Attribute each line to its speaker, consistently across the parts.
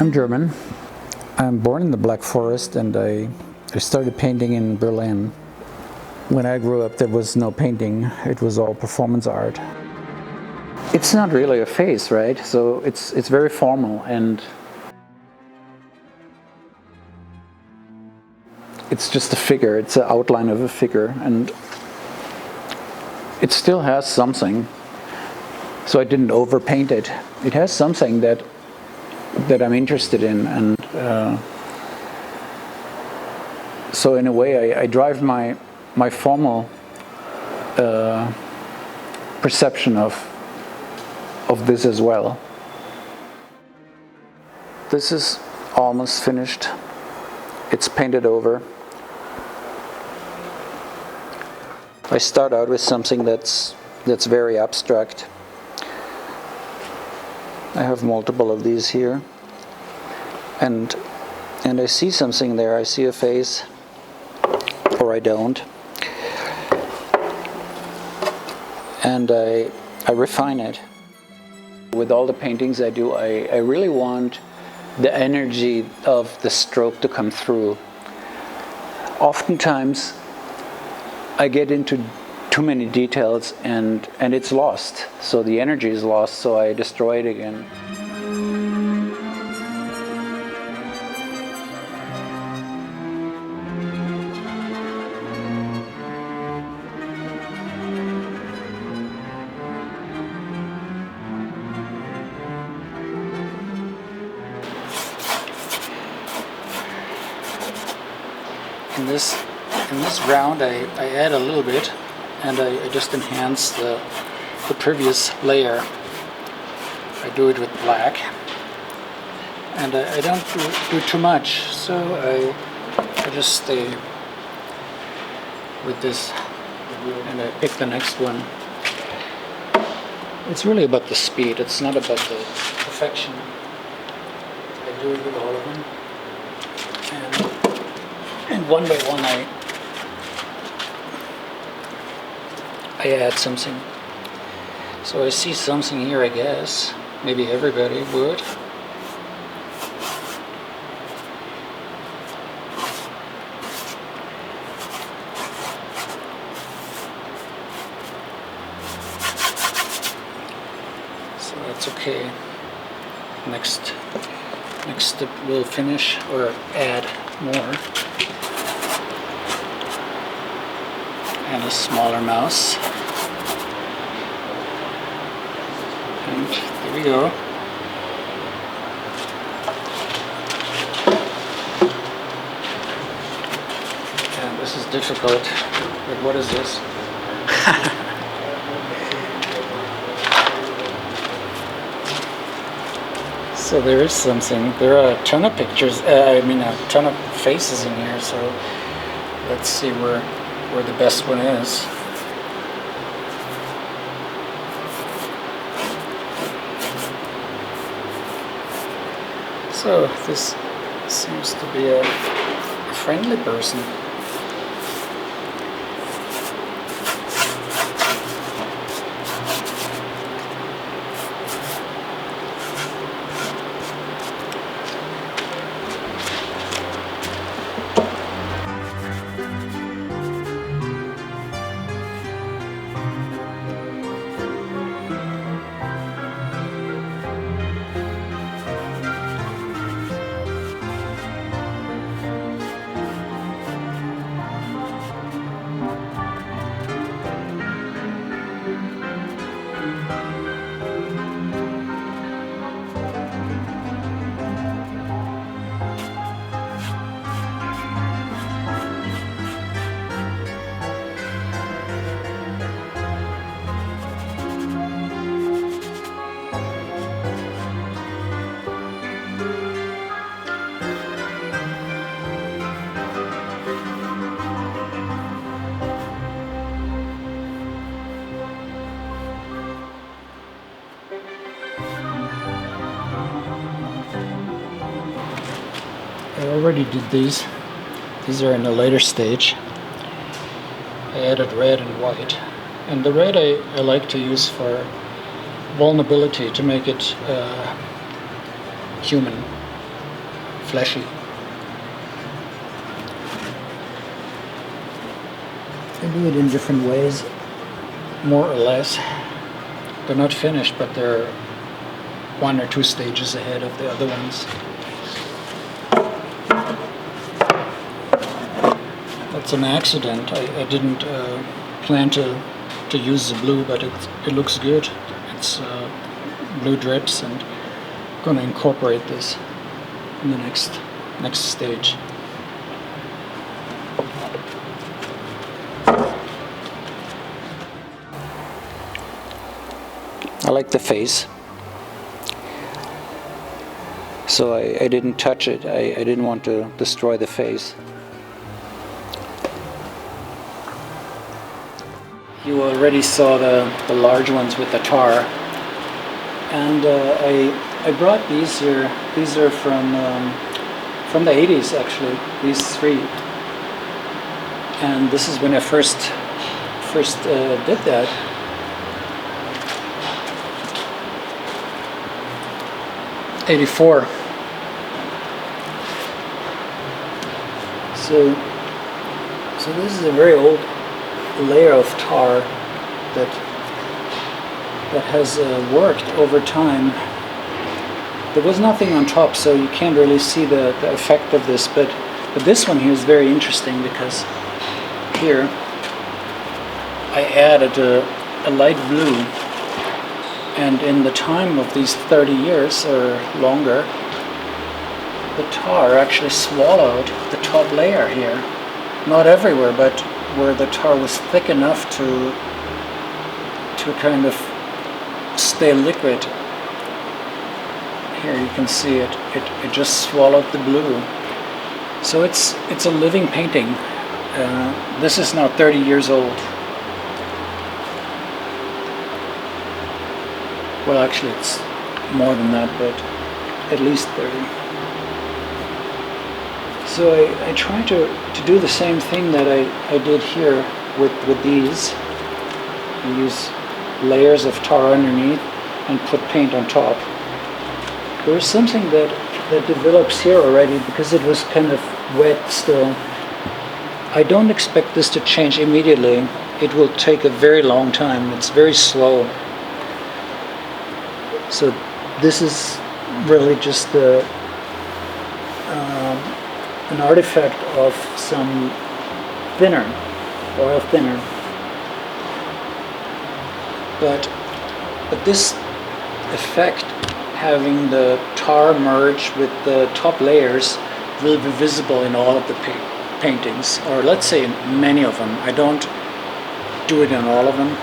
Speaker 1: I'm German. I'm born in the Black Forest, and I started painting in Berlin. When I grew up, there was no painting. It was all performance art. It's not really a face, right? So it's very formal, and it's just a figure. It's an outline of a figure, and it still has something. So I didn't overpaint it. It has something that I'm interested in, and so in a way I drive my formal perception of this as well. This is almost finished. It's painted over. I start out with something that's very abstract. I have multiple of these here, and I see something there. I see a face, or I don't, and I refine it. With all the paintings I do, I really want the energy of the stroke to come through. Oftentimes I get into too many details and it's lost, so the energy is lost, so I destroy it again. In this round I add a little bit, and I just enhance the previous layer. I do it with black, and I don't do too much, so I just stay with this, and I pick the next one. It's really about the speed, it's not about the perfection. I do it with all of them, and one by one I add something. So I see something here, I guess. Maybe everybody would. So that's okay. Next step, we'll finish or add more. And a smaller mouse. And there we go. And this is difficult, but what is this? So there is something. There are a ton of pictures, a ton of faces in here, so let's see where the best one is. So this seems to be a friendly person. I already did these. These are in a later stage. I added red and white. And the red I like to use for vulnerability, to make it human. fleshy. I do it in different ways, more or less. They're not finished, but they're 1 or 2 stages ahead of the other ones. That's an accident. I didn't plan to use the blue, but it looks good. It's blue drips, and I'm going to incorporate this in the next stage. I like the face, so I didn't touch it. I didn't want to destroy the face. You already saw the large ones with the tar, and I brought these here. These are from the 80s, actually. These 3, and this is when I first did that. '84. So this is a very old layer of tar that has worked over time. There was nothing on top, so you can't really see the effect of this, but this one here is very interesting because here I added a light blue, and in the time of these 30 years or longer, the tar actually swallowed the top layer here. Not everywhere, but where the tar was thick enough to kind of stay liquid. Here you can see it just swallowed the blue. So it's a living painting. This is now 30 years old. Well, actually it's more than that, but at least 30. So I try to do the same thing that I did here with these. I use layers of tar underneath and put paint on top. There's something that develops here already because it was kind of wet still. I don't expect this to change immediately. It will take a very long time. It's very slow. So this is really just an artifact of some thinner, oil thinner. But this effect, having the tar merge with the top layers, will be visible in all of the paintings, or let's say in many of them. I don't do it in all of them.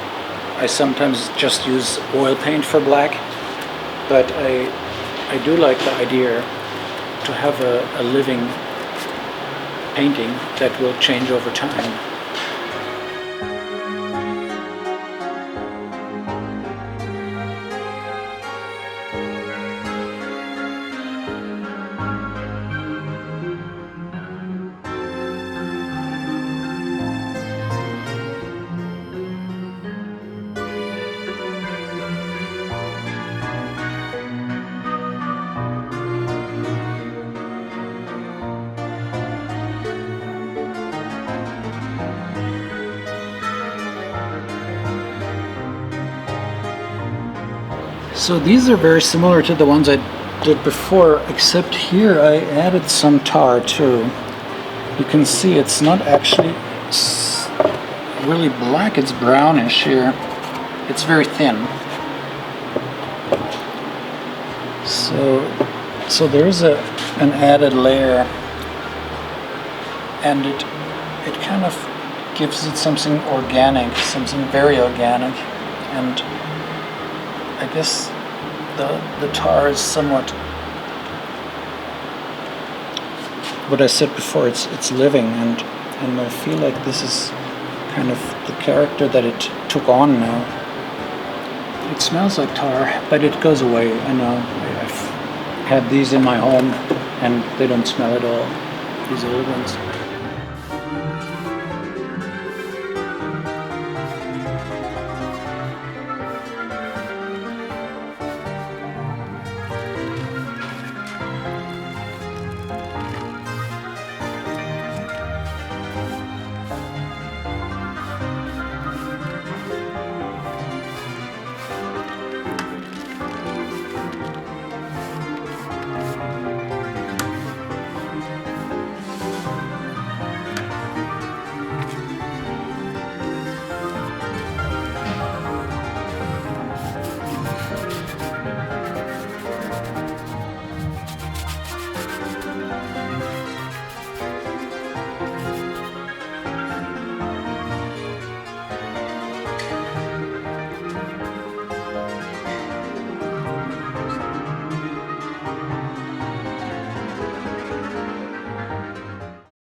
Speaker 1: I sometimes just use oil paint for black, but I do like the idea to have a living painting that will change over time. So these are very similar to the ones I did before, except here I added some tar too. You can see it's not actually really black, it's brownish here. It's very thin. So there's an added layer, and it kind of gives it something organic, something very organic, and I guess the tar is somewhat what I said before. It's living, and I feel like this is kind of the character that it took on now. It smells like tar, but it goes away. I know. I've had these in my home, and they don't smell at all. These old ones.